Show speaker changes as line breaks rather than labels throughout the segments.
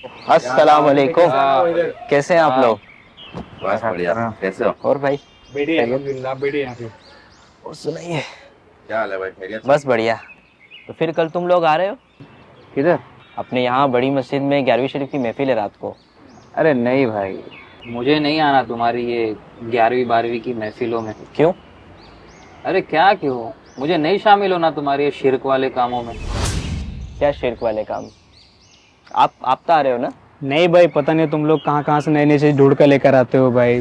अस्सलाम वालेकुम। कैसे हैं आप लोग?
बस बढ़िया। कैसे हो?
और भाई
बैठे
खैरियत?
अल्हम्दुलिल्लाह बैठे यहाँ पे।
और सुनाइए।
क्या हाल है भाई, खैरियत से?
बस बढ़िया। तो फिर कल तुम लोग आ रहे हो
किधर?
अपने यहाँ बड़ी मस्जिद में 11वीं शरीफ की महफिल है रात को।
अरे नहीं भाई, मुझे नहीं आना तुम्हारी ये 11वीं 12वीं की महफिलों में।
क्यों?
अरे क्या क्यों, मुझे नहीं शामिल होना तुम्हारे ये शिरक वाले कामों में।
क्या शिरक वाले काम? आप तो आ रहे हो ना?
नहीं भाई, पता नहीं तुम लोग कहाँ कहाँ से नई नई चीज ढूंढ कर लेकर आते हो भाई।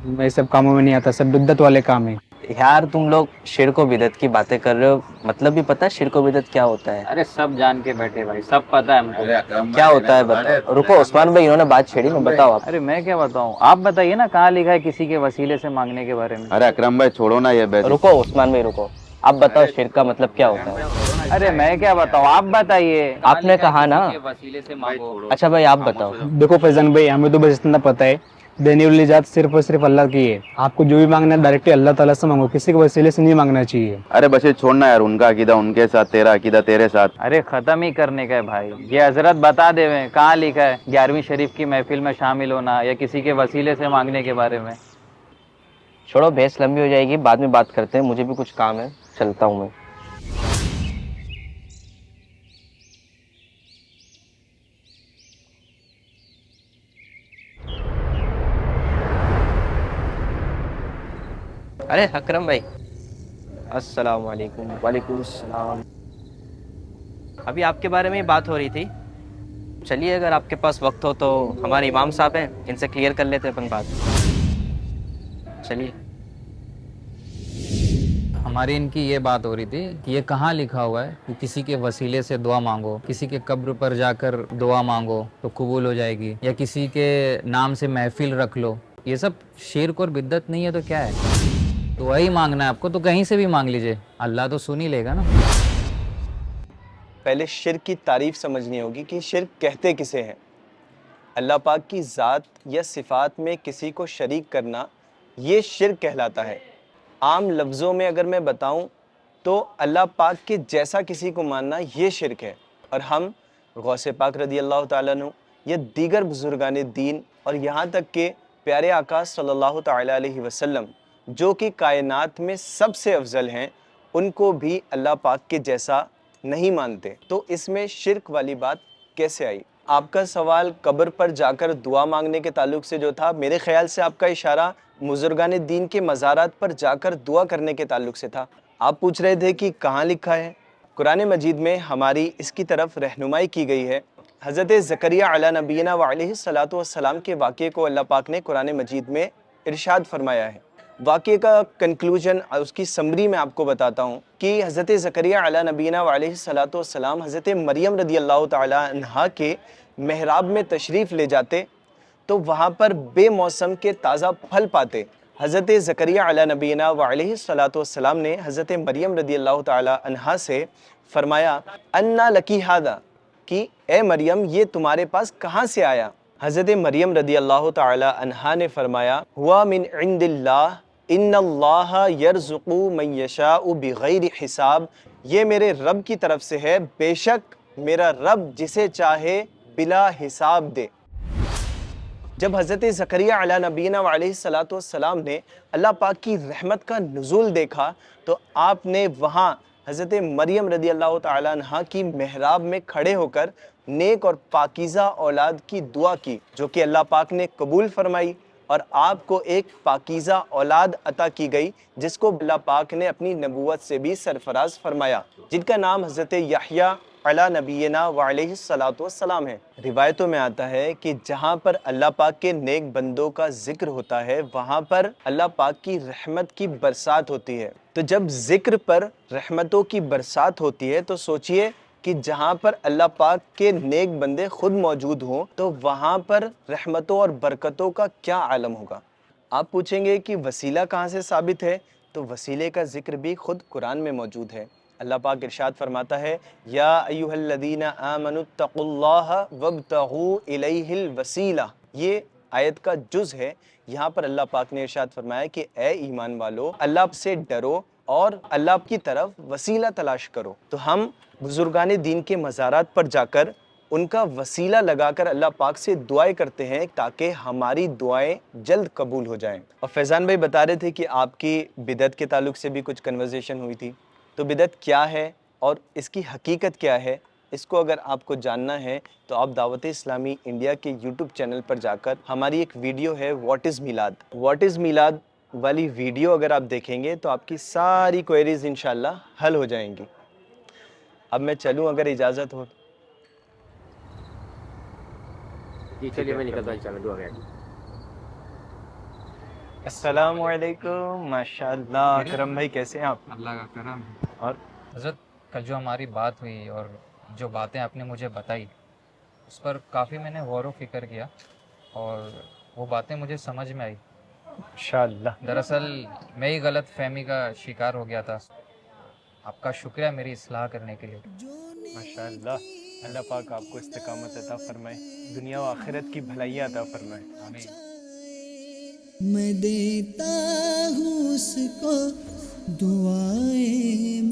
मैं इस सब कामों में नहीं आता, सब बिद्दत वाले काम है।
यार तुम लोग शिरक व बिदअत की बातें कर रहे हो, मतलब भी पता है शिरक व बिदअत क्या होता है?
अरे सब जान के बैठे भाई, सब पता है हमको।
अरे अकरम
क्या
भाई,
होता है बताओ। रुको उस्मान भाई, इन्होंने बात छेड़ी ना, बताओ आप।
अरे मैं क्या बताऊं, आप बताइए ना, कहाँ लिखा है किसी के वसीले से मांगने के बारे में।
अरे अकरम भाई छोड़ो ना ये बैठ।
रुको उस्मान भाई रुको, आप बताओ शिरक का मतलब क्या होता है?
अरे मैं क्या बताऊं, आप बताइए।
आपने कहा ना।
किसी के वसीले से मांगो।
अच्छा भाई आप बताओ।
देखो फैजान भाई, हमें तो बस इतना पता है, देने वाली जात सिर्फ और सिर्फ अल्लाह की है। आपको जो भी मांगना है डायरेक्टली अल्लाह ताला से मांगो, किसी के वसीले से नहीं मांगना चाहिए।
अरे बस ये छोड़ना यार, उनका अकीदा उनके साथ, तेरा अकीदा तेरे साथ।
अरे खत्म ही करने का है भाई, ये हजरत बता देवे कहाँ लिखा है 11वीं शरीफ की महफिल में शामिल होना या किसी के वसीले से मांगने के बारे में।
छोड़ो बहस लंबी हो जाएगी, बाद में बात करते हैं, मुझे भी कुछ काम है, चलता हूँ मैं। अरे अकरम भाई, अस्सलाम वालेकुम। वालेकुम सलाम। अभी आपके बारे में ही बात हो रही थी। चलिए अगर आपके पास वक्त हो तो हमारे इमाम साहब हैं, इनसे क्लियर कर लेते हैं अपन बात। चलिए।
हमारी इनकी ये बात हो रही थी कि ये कहाँ लिखा हुआ है कि किसी के वसीले से दुआ मांगो, किसी के कब्र पर जाकर दुआ मांगो तो कबूल हो जाएगी, या किसी के नाम से महफिल रख लो। ये सब शिरक और बिद्दत नहीं है तो क्या है? तो वही मांगना है आपको तो कहीं से भी मांग लीजिए, अल्लाह तो सुन ही लेगा ना।
पहले शिर्क की तारीफ समझनी होगी कि शिर्क कहते किसे हैं। अल्लाह पाक की ज़ात या सिफ़ात में किसी को शरीक करना, ये शिर्क कहलाता है। आम लफ्ज़ों में अगर मैं बताऊं तो अल्लाह पाक के जैसा किसी को मानना ये शिर्क है। और हम गौसे पाक रदी अल्लाह ताला अन्हु या दीगर बुजुर्गान दीन और यहाँ तक के प्यारे आका सल्लल्लाहु ताला अलैहि वसल्लम जो कि कायनात में सबसे अफजल हैं, उनको भी अल्लाह पाक के जैसा नहीं मानते। तो इसमें शिर्क वाली बात कैसे आई? आपका सवाल कब्र पर जाकर दुआ मांगने के ताल्लुक से जो था, मेरे ख्याल से आपका इशारा बुजुर्गान दीन के मज़ारात पर जाकर दुआ करने के ताल्लुक से था। आप पूछ रहे थे कि कहाँ लिखा है। कुरान मजीद में हमारी इसकी तरफ रहनुमाई की गई है। हज़रत ज़करिया अला नबीना व अलैहिस्सलातु वस्सलाम के वाक़े को अल्लाह पाक ने कुरान मजीद में इरशाद फरमाया है। वाक़े का कंक्लूजन, उसकी समरी मैं आपको बताता हूँ कि हज़रत ज़करिया अला नबीना व अलैहिस्सलातु वस्सलाम हज़रत मरियम रदी अल्लाह ताला अन्हा के महराब में तशरीफ़ ले जाते तो वहाँ पर बेमौसम के ताज़ा फल पाते। हज़रत ज़करिया अला नबीना व अलैहिस्सलातु वस्सलाम ने हज़रत मरियम रदी अल्लाह ताला अन्हा से फरमाया, अन्ना लकी हादा, कि ए मरियम ये तुम्हारे पास कहाँ से आया? हज़रत मरियम रदी अल्लाह ताला अन्हा ने फरमाया, हुआ मिन इंदिल्लाह इन्नल्लाह यर्ज़ुक़ु मन यशाउ बिग़ैरि हिसाब, ये मेरे रब की तरफ से है, बेशक मेरा रब जिसे चाहे बिला हिसाब दे। जब हज़रत ज़करिया अला नबीना व अलैहिस्सलातु वस्सलाम ने अल्लाह पाक की रहमत का नुज़ूल देखा तो आपने वहाँ हज़रत मरियम रदी अल्लाह ताला अन्हा की महराब में खड़े होकर नेक और पाकीज़ा औलाद की दुआ की, जो कि अल्लाह पाक ने कबूल फरमाई और आपको एक पाकीज़ा औलाद अता की गई, जिसको अल्लाह पाक ने अपनी नबूवत से भी सरफराज फरमाया, जिनका नाम हज़रत यहया अला नबीना व अलैहिस्सलातु वस्सलाम है। रिवायतों में आता है कि जहाँ पर अल्लाह पाक के नेक बंदों का जिक्र होता है, वहाँ पर अल्लाह पाक की रहमत की बरसात होती है। तो जब जिक्र पर रहमतों की बरसात होती है तो सोचिए कि जहाँ पर अल्लाह पाक के नेक बंदे खुद मौजूद हों तो वहाँ पर रहमतों और बरकतों का क्या आलम होगा। आप पूछेंगे कि वसीला कहाँ से साबित है, तो वसीले का जिक्र भी खुद कुरान में मौजूद है। अल्लाह पाक इरशाद फरमाता है, या अय्युहल्लज़ीना आमनुत्तकुल्लाह वब्तगू इलैहिल वसीला। ये आयत का जुज़ है। यहाँ पर अल्लाह पाक ने इरशाद फरमाया कि ए ईमान वालो, अल्लाह से डरो और अल्लाह की तरफ वसीला तलाश करो। तो हम बुजुर्गान दीन के मज़ारात पर जाकर ان کا وسیلہ لگا کر اللہ پاک سے دعائیں کرتے ہیں تاکہ ہماری دعائیں جلد قبول ہو جائیں۔ اور فیضان بھائی بتا رہے تھے کہ آپ کی بدعت کے تعلق سے بھی کچھ کنورزیشن ہوئی تھی، تو بدعت کیا ہے اور اس کی حقیقت کیا ہے، اس کو اگر آپ کو جاننا ہے تو آپ دعوت اسلامی انڈیا کے یوٹیوب چینل پر جا کر ہماری ایک ویڈیو ہے واٹ از میلاد، واٹ از میلاد والی ویڈیو اگر آپ دیکھیں گے تو آپ کی ساری کوئریز انشاءاللہ حل ہو جائیں گی۔ اب میں چلوں اگر اجازت ہو؟
جی چلیے میں نکلتا ہوں، چلو دعا کریں۔
السلام علیکم، ماشاءاللہ اکرم بھائی کیسے ہیں آپ؟
اللہ کا کرم۔
اور
حضرت کل جو ہماری بات ہوئی اور جو باتیں آپ نے مجھے بتائی اس پر کافی میں نے غور و فکر کیا اور وہ باتیں مجھے سمجھ میں آئی۔
ماشاءاللہ
دراصل میں ہی غلط فہمی کا شکار ہو گیا تھا۔ آپ کا شکریہ میری اصلاح کرنے کے لیے۔
ماشاءاللہ، اللہ پاک آپ کو استقامت عطا فرمائے، دنیا و آخرت کی بھلائیاں عطا فرمائے۔
آمین۔
میں دیتا ہوں اس کو دعائیں